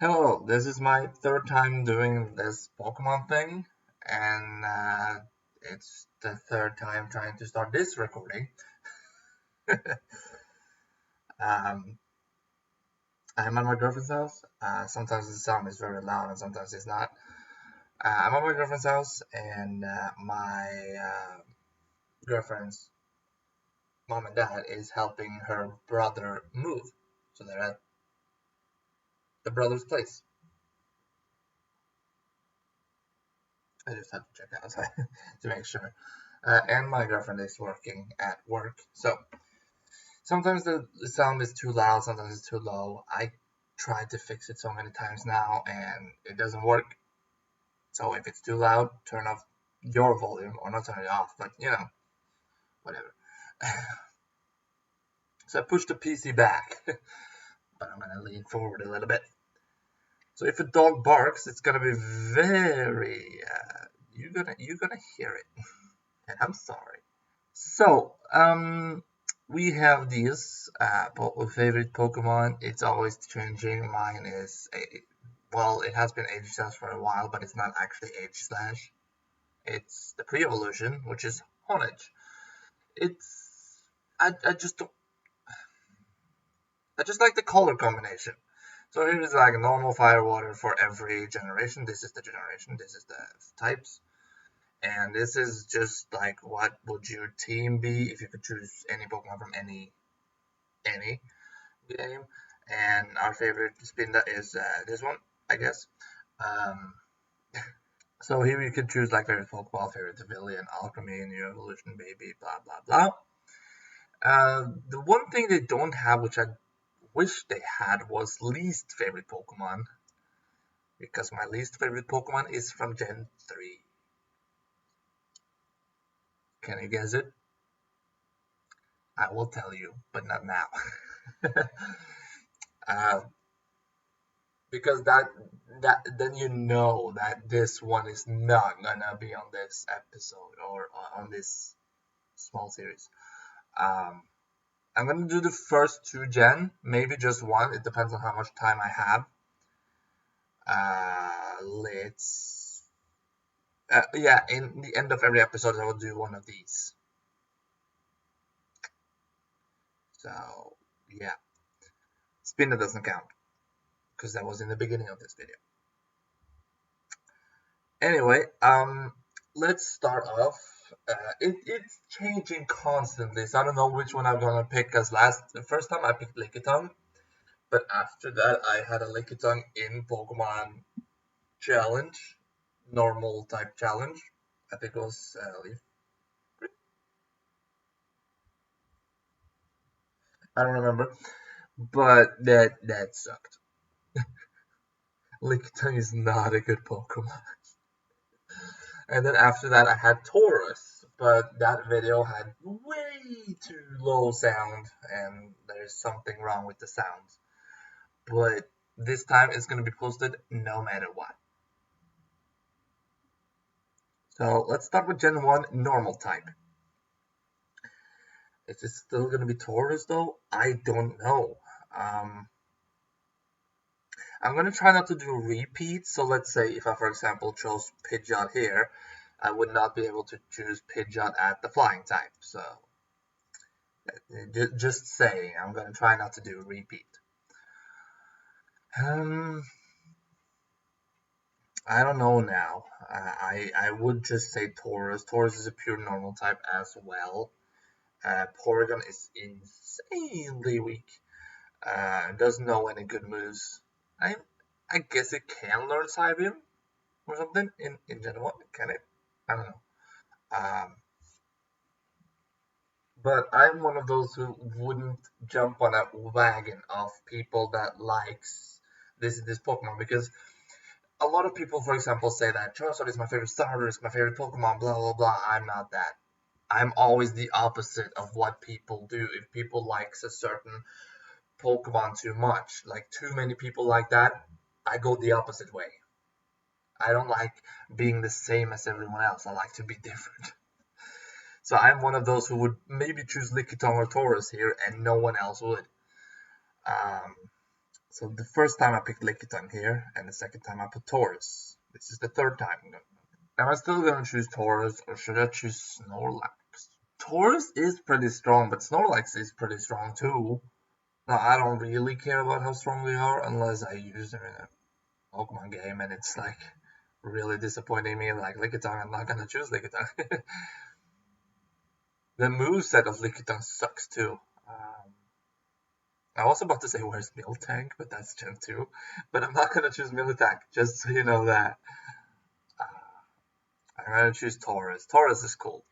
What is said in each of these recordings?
Hello, this is my third time doing this Pokemon thing, and it's the third time trying to start this recording. um, I'm at my girlfriend's house. Sometimes the sound is very loud and sometimes it's not. I'm at my girlfriend's house, and my girlfriend's mom and dad is helping her brother move. So they're at the brother's place. I just have to check outside to make sure. And my girlfriend is working at work, so sometimes the sound is too loud, sometimes it's too low. I tried to fix it so many times now and it doesn't work. So if it's too loud, turn off your volume or not turn it off, but whatever. So I pushed the PC back, but I'm gonna lean forward a little bit. So if a dog barks, it's gonna be very, you're gonna hear it, and I'm sorry. So, we have these favorite Pokemon. It's always changing. Mine is well, it has been age slash for a while, but it's not actually age slash. It's the pre-evolution, which is Honedge. It's I just don't, I just like the color combination. So here is like a normal fire water for every generation. This is the generation. This is the types. And this is just like what would your team be if you could choose any Pokemon from any game. And our favorite spin that is this one, I guess. Um, so here you can choose like favorite Pokeball, favorite civilian, alchemy, new evolution, baby, blah blah blah. The one thing they don't have, which I wish they had, was least favorite Pokemon. Because my least favorite Pokemon is from Gen 3. Can you guess it? I will tell you, but not now. uh, because that then you know that this one is not gonna be on this episode or on this small series. Um, I'm gonna do the first two maybe just one. It depends on how much time I have. Let's yeah, in the end of every episode, I will do one of these. So yeah, spinner doesn't count because that was in the beginning of this video. Anyway, let's start off. It's changing constantly, so I don't know which one I'm gonna pick. As the first time I picked Lickitung, but after that I had a Lickitung in Pokemon Challenge, normal type challenge. I think it was Leaf. I don't remember, but that sucked. Lickitung is not a good Pokemon. And then after that, I had Taurus, but that video had way too low sound, and there's something wrong with the sounds. But this time it's going to be posted no matter what. So let's start with Gen 1 normal type. Is it still going to be Taurus though? I don't know. I'm going to try not to do repeats. So let's say if I, for example, chose Pidgeot here, I would not be able to choose Pidgeot at the flying type. So just saying, I'm going to try not to do a repeat. I don't know now. I would just say Taurus. Taurus is a pure normal type as well. Porygon is insanely weak. Doesn't know any good moves. I I guess it can learn Psybeam or something in Gen 1. Can it? I don't know. Um, but I'm one of those who wouldn't jump on a wagon of people that likes this Pokemon because a lot of people, for example, say that Charizard is my favorite starter, is my favorite Pokemon, blah blah blah. I'm not that. I'm always the opposite of what people do. If people likes a certain Pokemon too much, like too many people like that, I go the opposite way. I don't like being the same as everyone else. I like to be different. So I'm one of those who would maybe choose Lickitung or Taurus here, and no one else would. Um, So the first time I picked Lickitung here, and the second time I put Taurus. This is the third time. Am I still gonna choose Taurus, or should I choose Snorlax? Taurus is pretty strong, but Snorlax is pretty strong too. Now, I don't really care about how strong they are unless I use them in a Pokemon game, and it's like really disappointing me. Like Lickitung, I'm not gonna choose Lickitung. The moveset of Lickitung sucks too. I was about to say where's Miltank, but that's Gen 2. But I'm not gonna choose Miltank, just so you know that. Uh, I'm gonna choose Taurus. Taurus is cool.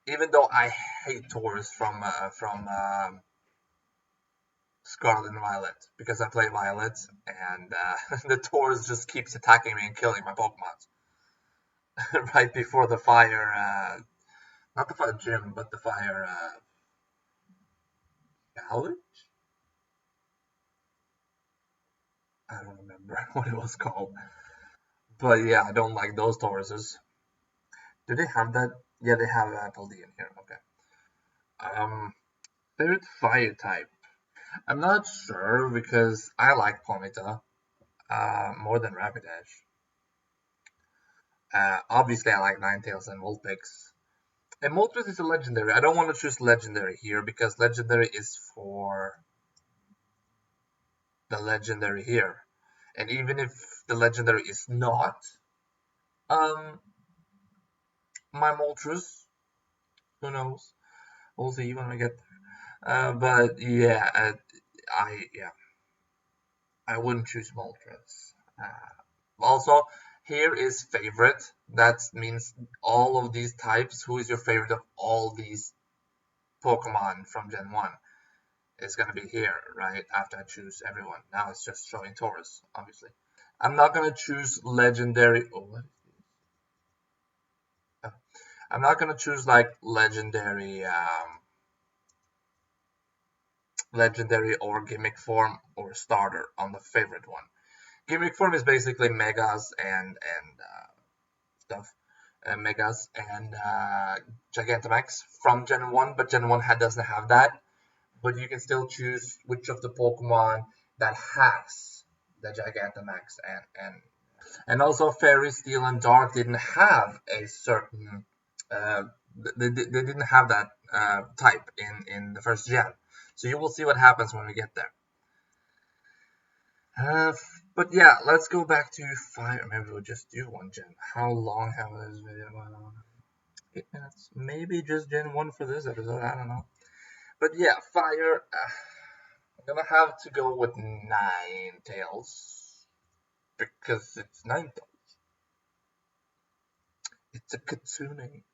Even though I hate Taurus from Scarlet and Violet, because I play Violet, and the Taurus just keeps attacking me and killing my Pokemon. Right before the fire, not the fire gym, but the fire college? I don't remember what it was called. But yeah, I don't like those Tauruses. Do they have that? Yeah, they have Apple D in here. Okay. Favorite fire type? I'm not sure because I like Ponyta more than Rapidash. Obviously, I like Ninetales and Vulpix. And Moltres is a legendary. I don't want to choose legendary here because legendary is for the legendary here. And even if the legendary is not, um, my Moltres, who knows? We'll see when we get there. But yeah, I wouldn't choose Moltres. Also, here is favorite. That means all of these types. Who is your favorite of all these Pokemon from Gen 1? Is going to be here, right? After I choose everyone. Now it's just showing Taurus, obviously. I'm not going to choose legendary. I'm not going to choose like legendary or gimmick form or starter on the favorite one. Gimmick form is basically Megas and stuff. Megas and Gigantamax from Gen 1, but Gen 1 doesn't have that. But you can still choose which of the Pokemon that has the Gigantamax and also Fairy, Steel, and Dark didn't have a certain uh, they didn't have that type in the first gen. So you will see what happens when we get there. Uh, but yeah, let's go back to fire. Maybe we'll just do one gen. How long have this video gone on? 8 minutes. Maybe just gen 1 for this episode. I don't know. But yeah, fire. I'm gonna have to go with Ninetales because it's Ninetales. It's a Kitsune.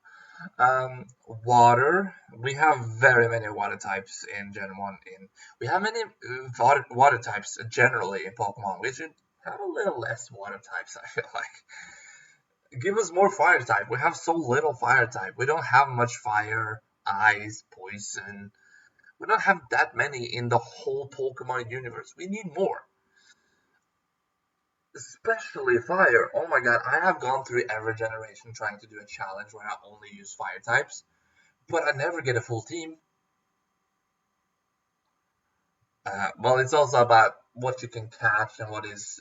Water. We have very many water types in Gen 1. We have many water types generally in Pokemon. We should have a little less water types, I feel like. Give us more fire type. We have so little fire type. We don't have much fire, ice, poison. We don't have that many in the whole Pokemon universe. We need more. Especially fire. Oh my god, I have gone through every generation trying to do a challenge where I only use fire types, but I never get a full team. Well, it's also about what you can catch and what is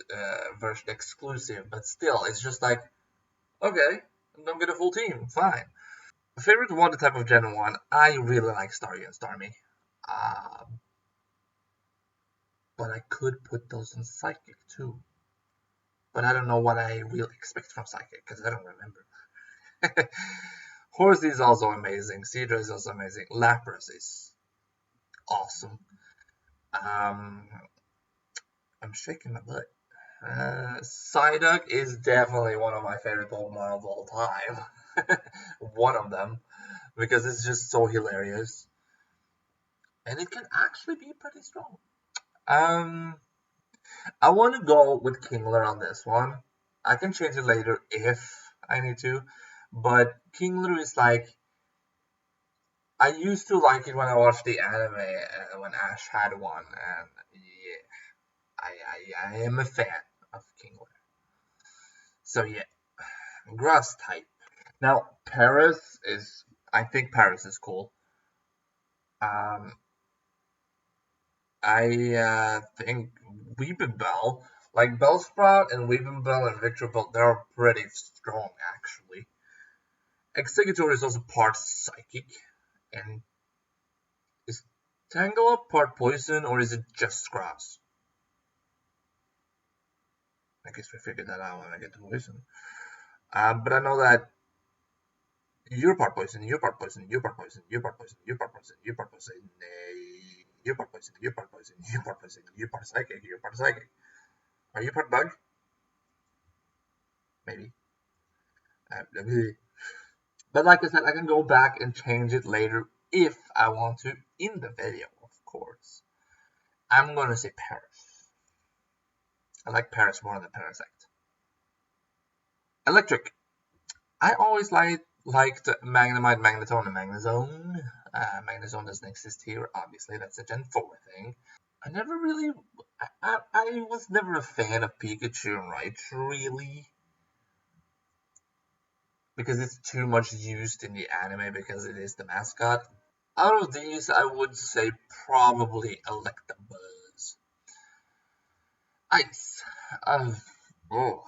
version exclusive, but still, it's just like, okay, don't get a full team, fine. Favorite water type of Gen 1, I really like Staryu and Starmie. Uh, but I could put those in Psychic too. But I don't know what I really expect from Psychic, because I don't remember. Horsey is also amazing, Seadra is also amazing, Lapras is awesome. Um, I'm shaking my butt. Psyduck is definitely one of my favorite Pokemon of all time. One of them, because it's just so hilarious. And it can actually be pretty strong. Um, I want to go with Kingler on this one. I can change it later if I need to. But Kingler is like, I used to like it when I watched the anime when Ash had one. And yeah, I am a fan of Kingler. So yeah, grass type. Now, I think Paris is cool. Um, I think Weeping Bell, like Bellsprout and Weeping Bell and Victor Bell, they're pretty strong actually. Executor is also part psychic, and is Tangela part poison or is it just grass? I guess we figured that out when I get to poison. But I know that you're part poison, you're part poison, you're part poison, you're part poison, you're part poison, you're part poison, you're part poison, you're part poison, you're part poison, you're part psychic, you're part psychic. Are you part bug? Maybe. But like I said, I can go back and change it later if I want to in the video, of course. I'm gonna say Paris. I like Paris more than Parasect. Electric. I always liked Magnemite, Magnetone, and Magnezone. Magnezone doesn't exist here, obviously. That's a Gen 4 thing. I never really. I was never a fan of Pikachu and Raichu, really. Because it's too much used in the anime because it is the mascot. Out of these, I would say probably Electabuzz. Ice. Oh,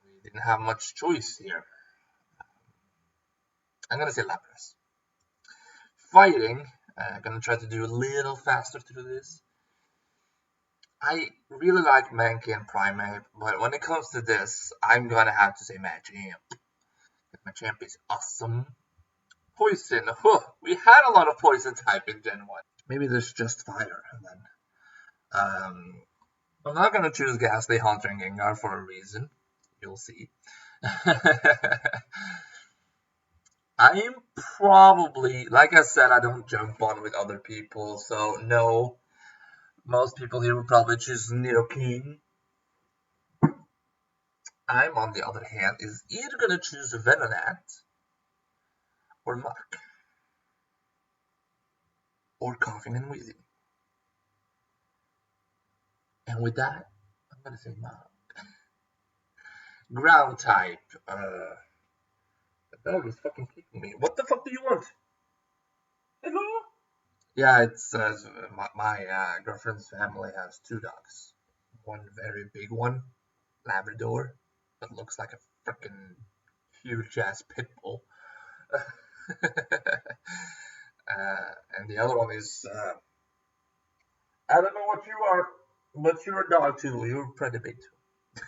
we didn't have much choice here. I'm gonna say Lapras. Fighting. I'm gonna try to do a little faster through this. I really like Mankey and Primeape, but when it comes to this, I'm gonna have to say Machamp. Machamp is awesome. Poison. Huh, we had a lot of poison type in Gen 1. Maybe there's just fire then. I'm not gonna choose Ghastly, Haunter, and Gengar for a reason. You'll see. I'm probably, like I said, I don't jump on with other people, so no. Most people here would probably choose Nidoking. I'm, on the other hand, is either gonna choose Venonat or Mach or Coughing and Wheezing. And with that, I'm gonna say Mach. Ground type. The dog is fucking kicking me. What the fuck do you want? Hello? Yeah, it's my girlfriend's family has two dogs. One very big one, Labrador, that looks like a freaking huge ass pit bull. And the other one is I don't know what you are, but you're a dog too. You're pretty big too.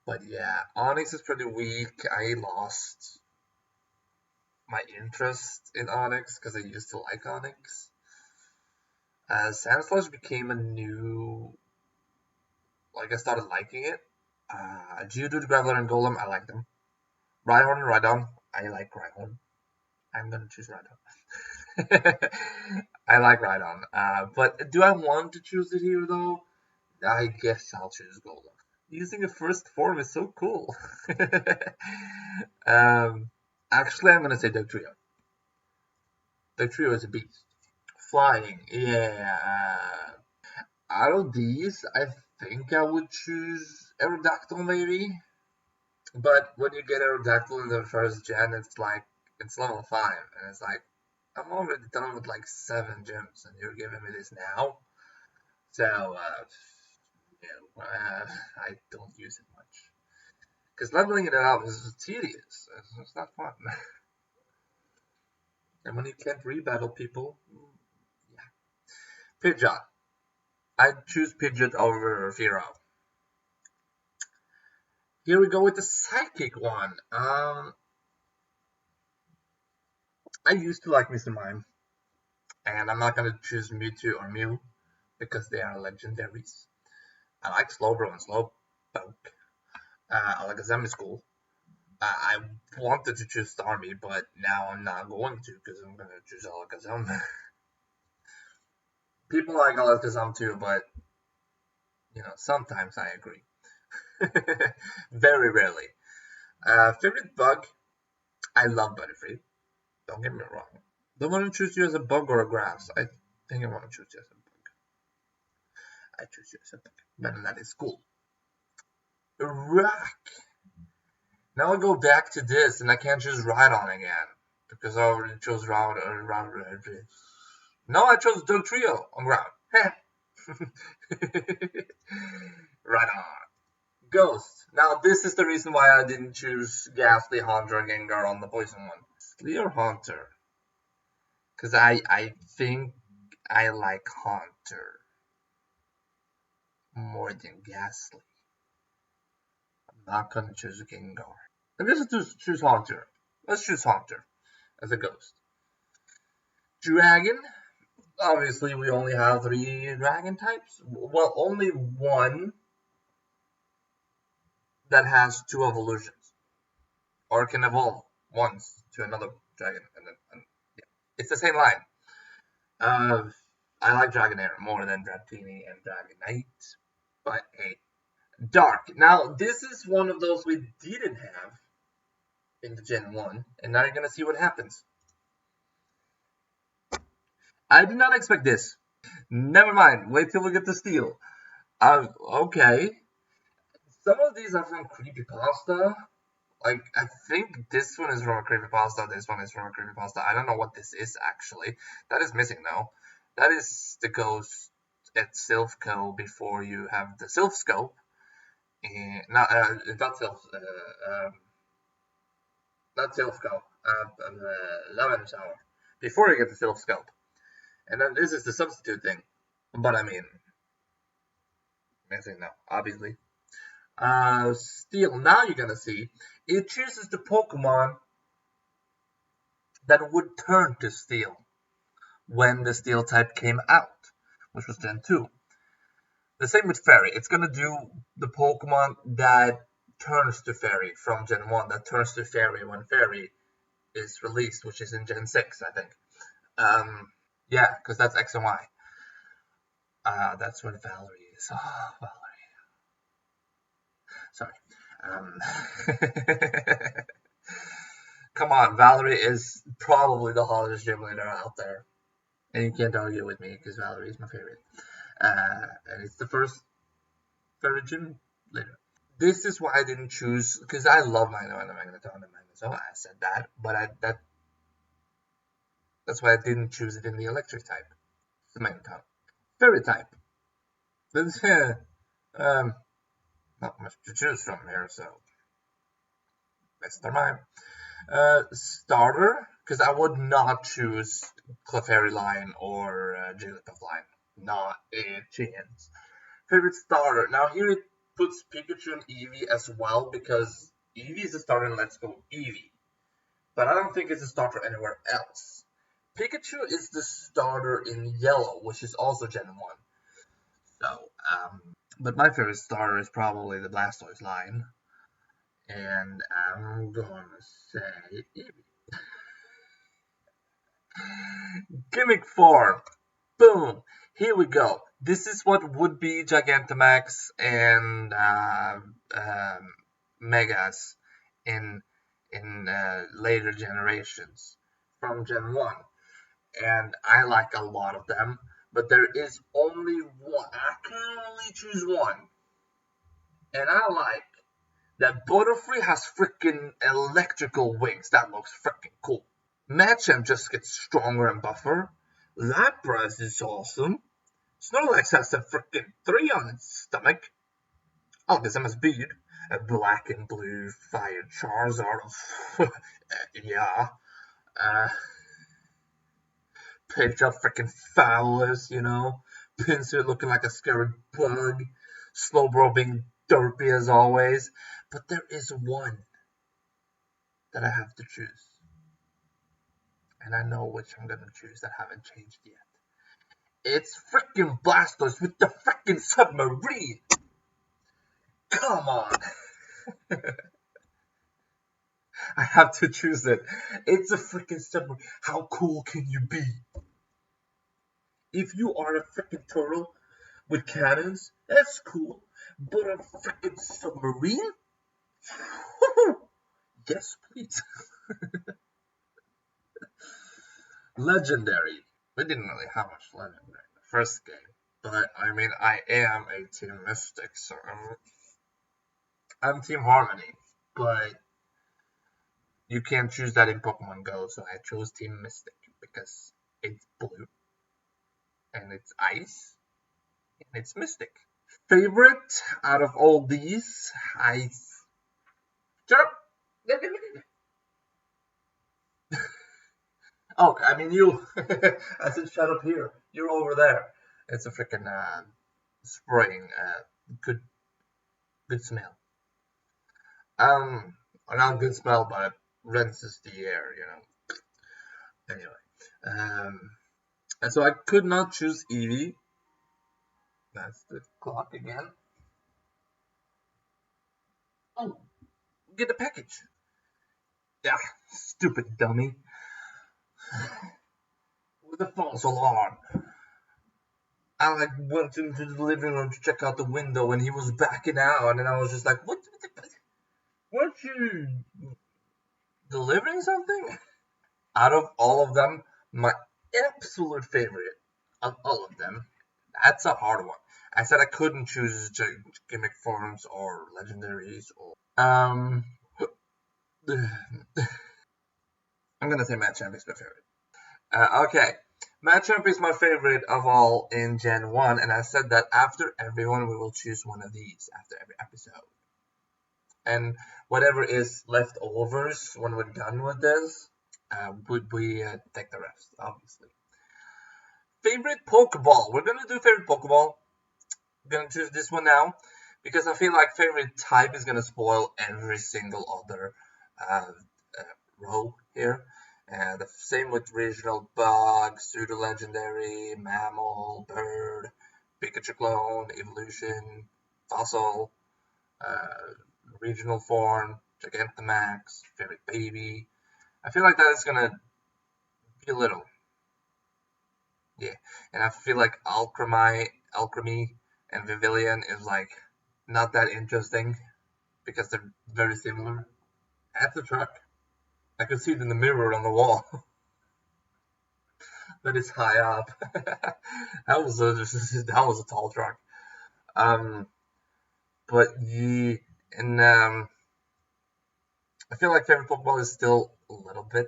But yeah, Onyx is pretty weak. I lost my interest in Onyx because I used to like Onyx. Sandslash became a new, like I started liking it. Geodude, Graveler, and Golem, I like them. Rhyhorn and Rhydon, I like Rhyhorn. I'm gonna choose Rhydon. I like Rhydon. But do I want to choose it here though? I guess I'll choose Golem. Using a first form is so cool. Actually, I'm gonna say Dugtrio. Dugtrio is a beast. Flying, yeah. Out of these, I think I would choose Aerodactyl maybe. But when you get Aerodactyl in the first gen, it's level 5, and it's like, I'm already done with like 7 gyms, and you're giving me this now? So, I don't use it much. Because leveling it up is tedious, it's not fun. And when you can't rebattle people, yeah. Pidgeot. I'd choose Pidgeot over Fearow. Here we go with the psychic one. I used to like Mr. Mime, and I'm not gonna choose Mewtwo or Mew because they are legendaries. I like Slowbro and Slowpoke. Alakazam is cool. I wanted to choose Starmie, but now I'm not going to because I'm gonna choose Alakazam. People like Alakazam too, but sometimes I agree. Very rarely. Favorite bug? I love Butterfree. Don't get me wrong. Don't want to choose you as a bug or a grass. I think I want to choose you as a bug. I choose you as a bug. But that is cool. Rock. Now I go back to this and I can't choose Rhydon again. Because I already chose Round. No, I chose Dugtrio on ground. Heh. Right on. Ghost. Now, this is the reason why I didn't choose Ghastly, Haunter, and Gengar on the Poison one. Ghastly or Haunter? Because I think I like Haunter more than Ghastly. I'm not gonna choose Gengar. I'm just gonna choose Haunter. Let's choose Haunter as a ghost. Dragon. Obviously, we only have 3 dragon types. Well, only one that has 2 evolutions, or can evolve once to another dragon, and yeah. It's the same line. Uh, I like Dragonair more than Dratini and Dragonite, but hey, Dark. Now, this is one of those we didn't have in the Gen 1, and now you're gonna see what happens. I did not expect this. Never mind, wait till we get to Steel. Okay. Some of these are from Creepypasta. Like, I think this one is from a Creepypasta, this one is from a Creepypasta. I don't know what this is, actually. That is missing, though. That is the ghost at Silphco before you have the Silph Scope. And, not Silph, not Silphco, Lavender Tower. Before you get the Silph Scope. And then this is the substitute thing. But I mean, missing now, obviously. Steel, now you're gonna see, it chooses the Pokemon that would turn to Steel when the Steel type came out, which was Gen 2. The same with Fairy. It's gonna do the Pokemon that turns to Fairy from Gen 1, that turns to Fairy when Fairy is released, which is in Gen 6, I think. Yeah, because that's X and Y. That's what Valerie is. Oh, Valerie. Sorry. Come on, Valerie is probably the hottest gym leader out there. And you can't argue with me because Valerie is my favorite. And it's the first favorite gym leader. This is why I didn't choose, because I love Magneton and Magneton and Magneton. I said that, but that's why I didn't choose it in the electric type. The Magneton. Fairy type. There's not much to choose from here, so Mr. Mime. Starter, because I would not choose Clefairy line or Jigglypuff line. Not a chance. Favorite starter. Now here it puts Pikachu and Eevee as well, because Eevee is a starter in Let's Go Eevee. But I don't think it's a starter anywhere else. Pikachu is the starter in Yellow, which is also Gen 1. So, but my favorite starter is probably the Blastoise line. And I'm gonna say Eevee. Gimmick form. Boom. Here we go. This is what would be Gigantamax and Megas in later generations from Gen 1. And I like a lot of them, but there is only one. I can only choose one. And I like that Butterfree has freaking electrical wings. That looks freaking cool. Machamp just gets stronger and buffer. Lapras is awesome. Snorlax has a freaking 3 on its stomach. Alakazam has bead. A black and blue fire Charizard. Yeah. Pidgeot freaking Fowlers, you know. Pinsir looking like a scary bug. Slowbro being derpy as always. But there is one that I have to choose. And I know which I'm gonna choose that haven't changed yet. It's freaking Blastoise with the freaking submarine! Come on! I have to choose it. It's a freaking submarine. How cool can you be? If you are a freaking turtle with cannons, that's cool. But a freaking submarine? Yes, please. Legendary. We didn't really have much legendary in the first game. But, I mean, I am a Team Mystic, so I'm Team Harmony. But you can't choose that in Pokemon Go, so I chose Team Mystic because it's blue and it's ice and it's Mystic. Favorite out of all these, I shut up. Oh, I mean you. I said shut up here. You're over there. It's a freaking spraying. Good, good smell. Um, not good smell, but rinses the air. Anyway, and so I could not choose Eevee. That's the clock again. Oh, get the package. Yeah, stupid dummy. With a false alarm. I went into the living room to check out the window and he was backing out and I was just like, what you delivering something? Out of all of them, my absolute favorite of all of them, that's a hard one. I said I couldn't choose gimmick forms or legendaries or I'm gonna say Machamp is my favorite. Okay. Machamp is my favorite of all in Gen 1, and I said that after everyone, we will choose one of these after every episode. And whatever is left overs when we're done with this, would we take the rest, obviously. Favorite Pokeball. We're gonna do favorite Pokeball. I'm gonna choose this one now because I feel like favorite type is gonna spoil every single other uh, row here. And the same with regional bug, pseudo legendary, mammal, bird, Pikachu clone, evolution, fossil, uh, regional form, Gigantamax, favorite baby. I feel like that is gonna be a little, yeah. And I feel like Alchemy, and Vivillon is like not that interesting because they're very similar. That's a truck. I could see it in the mirror on the wall. That is high up. That was a tall truck. Um, but yeah, and I feel like favorite Pokeball is still a little bit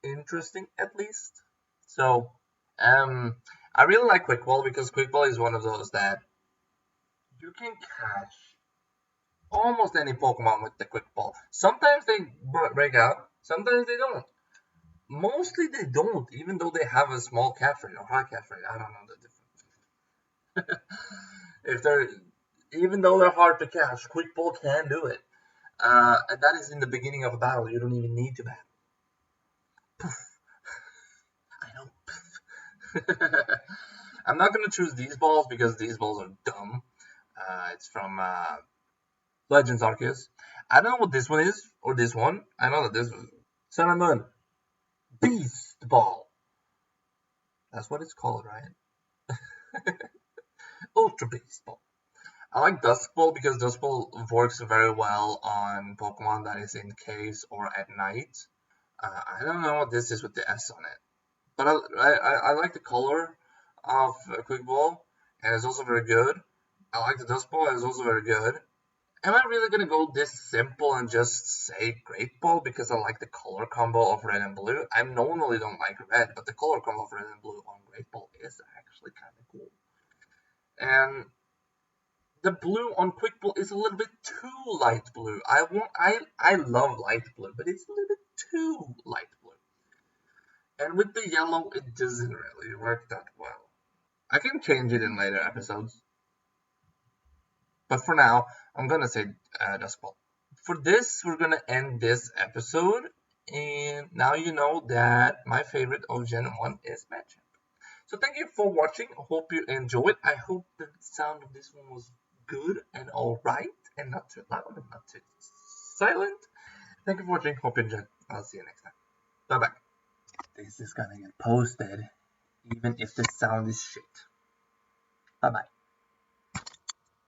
interesting, at least. So, I really like Quick Ball because Quick Ball is one of those that you can catch almost any Pokemon with the Quick Ball. Sometimes they break out, sometimes they don't. Mostly they don't, even though they have a small catch rate or high catch rate. I don't know the difference. If they're even though they're hard to catch, Quick Ball can do it. And that is in the beginning of a battle. You don't even need to battle. I know. I'm not gonna choose these balls because these balls are dumb. It's from Legends Arceus. I don't know what this one is or this one. I know that this was Sun and Moon Beast Ball. That's what it's called, right? Ultra Beast Ball. I like Dusk Ball because Dusk Ball works very well on Pokemon that is in caves or at night. I don't know what this is with the S on it, but I like the color of Quick Ball, and it's also very good. I like the Dusk Ball, and it's also very good. Am I really gonna go this simple and just say Great Ball because I like the color combo of red and blue? I normally don't like red, but the color combo of red and blue on Great Ball is actually kind of cool. And the blue on Quick Ball is a little bit too light blue. I love light blue, but it's a little bit too light blue. And with the yellow, it doesn't really work that well. I can change it in later episodes, but for now, I'm gonna say Dusk Ball. For this, we're gonna end this episode, and now you know that my favorite of Gen 1 is Machamp. So thank you for watching. I hope you enjoyed. I hope the sound of this one was good and alright, and not too loud and not too silent. Thank you for watching. Hope you enjoyed. I'll see you next time. Bye bye. This is gonna get posted, even if the sound is shit. Bye bye.